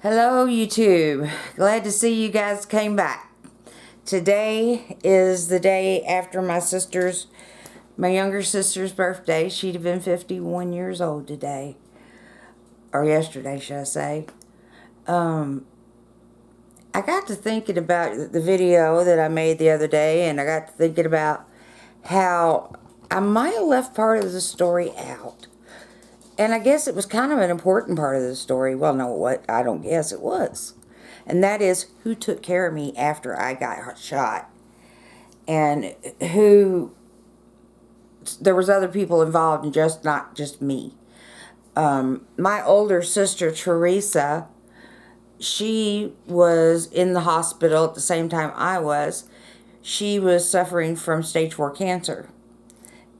Hello YouTube. Glad to see you guys came back. Today is the day after my younger sister's birthday. She'd have been 51 years old today. Or yesterday, should I say. I got to thinking about the video that I made the other day, and I got to thinking about how I might have left part of the story out. And I guess it was kind of an important part of the story. Well, no, what? I don't guess it was. And that is who took care of me after I got shot. And who, there was other people involved and not just me. My older sister, Teresa, she was in the hospital at the same time I was. She was suffering from stage 4 cancer.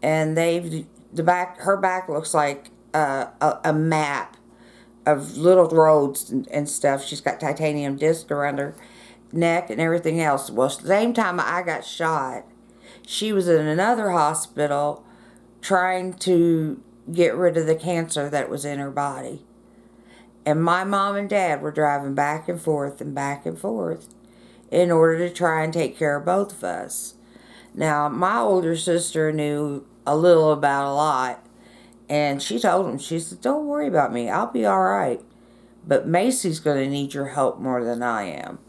And her back looks like a map of little roads and stuff. She's got titanium disc around her neck and everything else. Well, the same time I got shot, she was in another hospital trying to get rid of the cancer that was in her body. And my mom and dad were driving back and forth in order to try and take care of both of us. Now, my older sister knew a little about a lot, and she told him, she said, "Don't worry about me, I'll be all right. But Macy's going to need your help more than I am."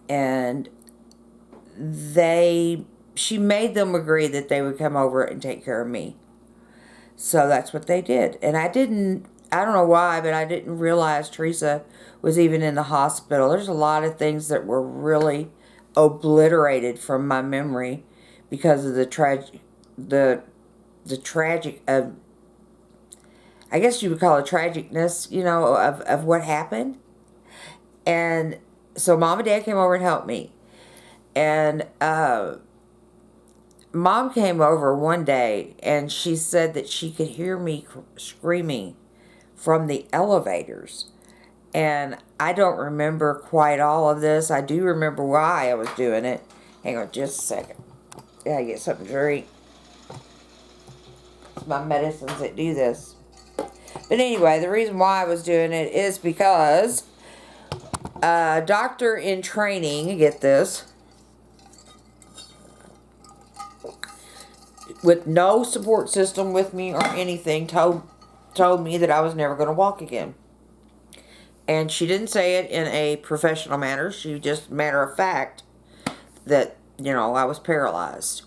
And she made them agree that they would come over and take care of me. So that's what they did. And I don't know why, but I didn't realize Teresa was even in the hospital. There's a lot of things that were really obliterated from my memory because of the tragic, I guess you would call it tragicness, of what happened. And so Mom and Dad came over and helped me. And Mom came over one day and she said that she could hear me screaming from the elevators. And I don't remember quite all of this. I do remember why I was doing it. Hang on just a second. Yeah, I get something to drink. It's my medicines that do this. But anyway, the reason why I was doing it is because a doctor in training, get this, with no support system with me or anything, told me that I was never going to walk again. And she didn't say it in a professional manner. She just, matter of fact, that, I was paralyzed.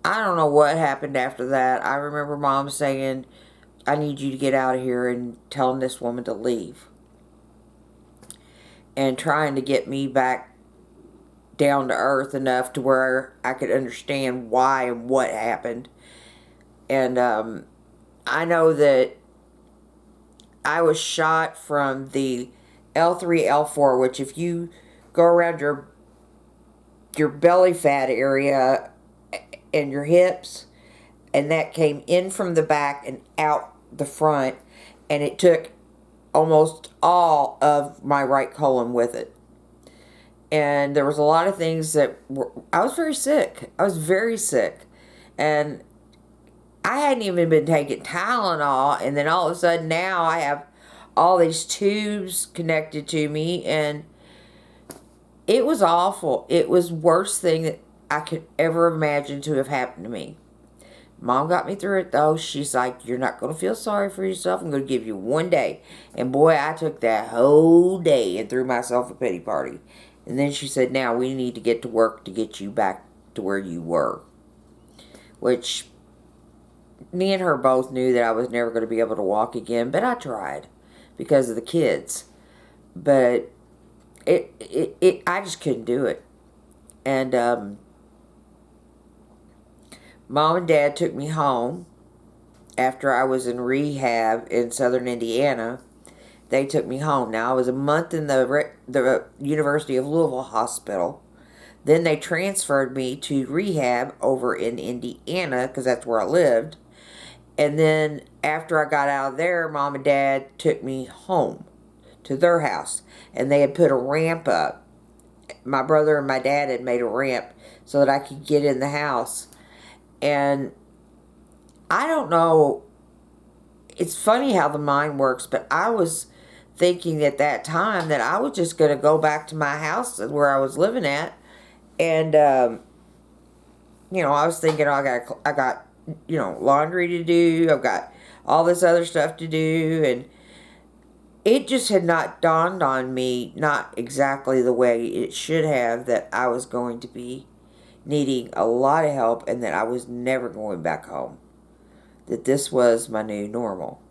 I don't know what happened after that. I remember Mom saying, "I need you to get out of here," and telling this woman to leave. And trying to get me back down to earth enough to where I could understand why and what happened. And I know that I was shot from the L3, L4, which if you go around your belly fat area and your hips, and that came in from the back and out the front, and it took almost all of my right colon with it. And there was a lot of things that I was very sick. I was very sick. And I hadn't even been taking Tylenol, and then all of a sudden now I have all these tubes connected to me, and it was awful. It was the worst thing that I could ever imagine to have happened to me. Mom got me through it, though. She's like, "You're not going to feel sorry for yourself. I'm going to give you one day." And boy, I took that whole day and threw myself a pity party. And then she said, "Now we need to get to work to get you back to where you were." Which, me and her both knew that I was never going to be able to walk again. But I tried because of the kids. But I just couldn't do it. And Mom and Dad took me home after I was in rehab in southern Indiana. They took me home. Now, I was a month in the University of Louisville hospital. Then they transferred me to rehab over in Indiana because that's where I lived. And then after I got out of there, Mom and Dad took me home to their house. And they had put a ramp up. My brother and my dad had made a ramp so that I could get in the house. And I don't know it's funny how the mind works, but I was thinking at that time that I was just going to go back to my house where I was living at, and I was thinking, I got, laundry to do. I've got all this other stuff to do, and it just had not dawned on me, not exactly the way it should have, that I was going to be needing a lot of help and that I was never going back home. That this was my new normal.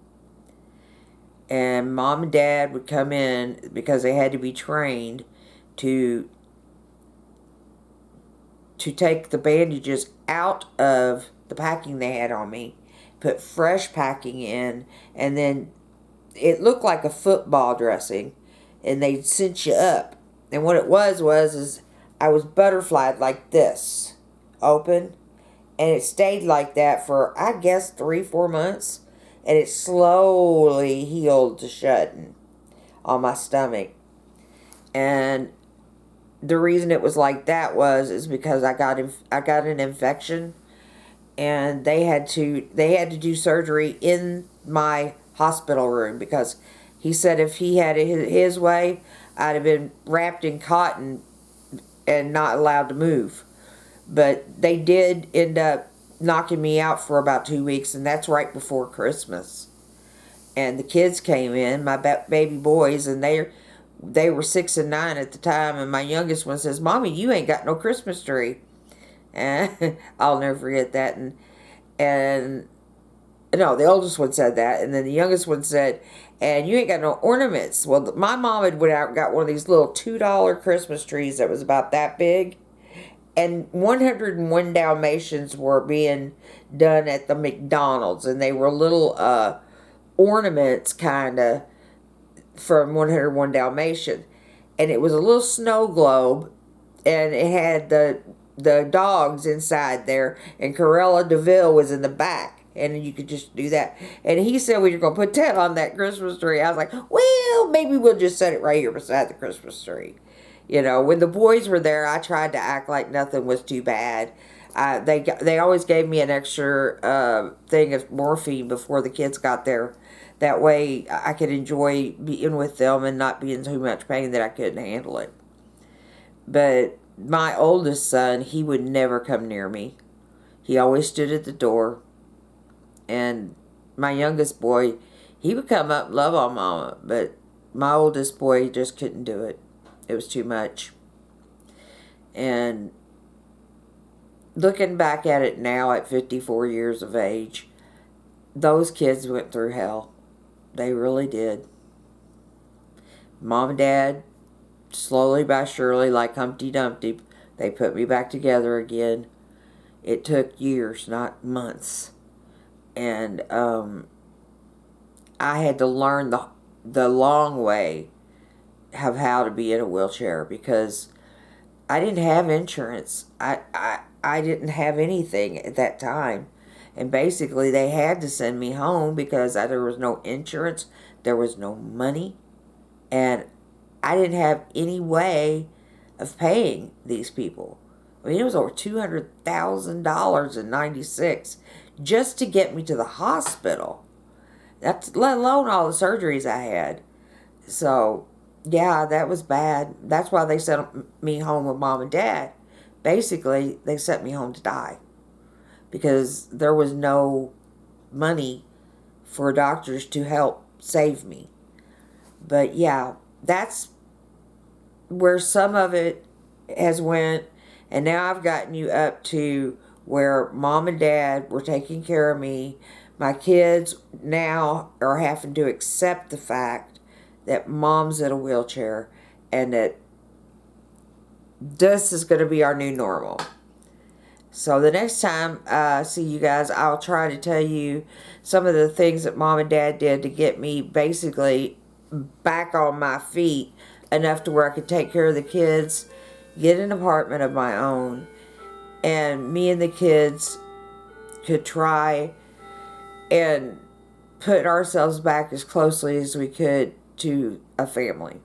And Mom and Dad would come in because they had to be trained to take the bandages out of the packing they had on me, put fresh packing in, and then it looked like a football dressing, and they'd cinch you up. And what it was is I was butterflied like this, open, and it stayed like that for, I guess, 3-4 months, and it slowly healed to shutting on my stomach. And the reason it was like that is because I got an infection, and they had to do surgery in my hospital room, because he said if he had it his way, I'd have been wrapped in cotton and not allowed to move. But they did end up knocking me out for about 2 weeks, and that's right before Christmas. And the kids came in, my baby boys, and they were 6 and 9 at the time, and my youngest one says, "Mommy, you ain't got no Christmas tree." And I'll never forget that. And no, the oldest one said that, and then the youngest one said, "And you ain't got no ornaments." Well, my mom had went out and got one of these little $2 Christmas trees that was about that big, and 101 Dalmatians were being done at the McDonald's, and they were little ornaments, kind of, from 101 Dalmatians. And it was a little snow globe, and it had the dogs inside there, and Cruella de Vil was in the back, and you could just do that. And he said we were going to put that on that Christmas tree. I was like, well, maybe we'll just set it right here beside the Christmas tree. When the boys were there, I tried to act like nothing was too bad. They always gave me an extra thing of morphine before the kids got there. That way I could enjoy being with them and not be in too much pain that I couldn't handle it. But my oldest son, he would never come near me. He always stood at the door. And my youngest boy, he would come up and love on Mama. But my oldest boy just couldn't do it. It was too much. And looking back at it now at 54 years of age, those kids went through hell. They really did. Mom and Dad, slowly but surely, like Humpty Dumpty, they put me back together again. It took years, not months. And I had to learn the long way of how to be in a wheelchair, because I didn't have insurance. I didn't have anything at that time. And basically they had to send me home because there was no insurance, there was no money, and I didn't have any way of paying these people. I mean, it was over $200,000 in '96 just to get me to the hospital. That's let alone all the surgeries I had. So, yeah, that was bad. That's why they sent me home with Mom and Dad. Basically, they sent me home to die, because there was no money for doctors to help save me. But yeah, that's where some of it has went. And now I've gotten you up to where Mom and Dad were taking care of me. My kids now are having to accept the fact that Mom's in a wheelchair, and that this is going to be our new normal. So the next time I see you guys, I'll try to tell you some of the things that Mom and Dad did to get me basically back on my feet enough to where I could take care of the kids, get an apartment of my own, and me and the kids could try and put ourselves back as closely as we could to a family.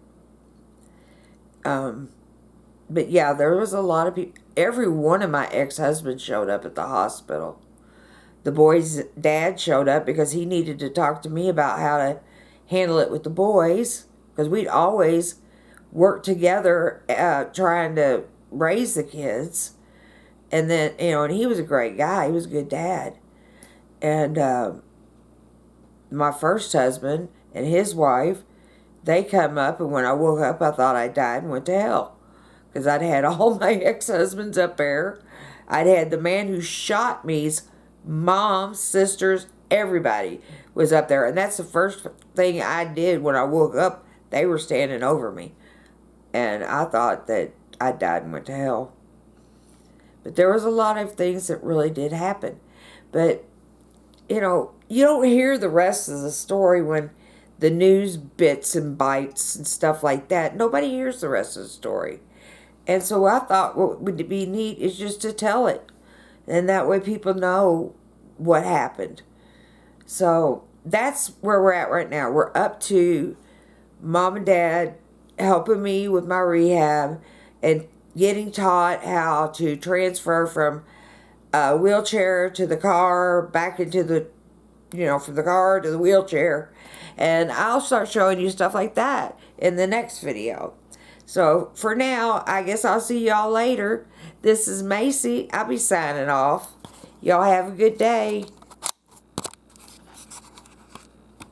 But yeah, there was a lot of people. Every one of my ex-husbands showed up at the hospital. the boy's dad showed up because he needed to talk to me about how to handle it with the boys, because we'd always worked together trying to raise the kids. And then, and he was a great guy. He was a good dad. And my first husband and his wife, they come up, and when I woke up, I thought I died and went to hell. Because I'd had all my ex-husbands up there. I'd had the man who shot me's mom, sisters, everybody was up there. And that's the first thing I did when I woke up. They were standing over me. And I thought that I died and went to hell. But there was a lot of things that really did happen. But, you don't hear the rest of the story when the news bits and bites and stuff like that. Nobody hears the rest of the story. And so I thought what would be neat is just to tell it. And that way people know what happened. So that's where we're at right now. We're up to Mom and Dad helping me with my rehab and getting taught how to transfer from a wheelchair to the car, back into the, from the car to the wheelchair. And I'll start showing you stuff like that in the next video. So for now, I guess I'll see y'all later. This is Macy. I'll be signing off. Y'all have a good day.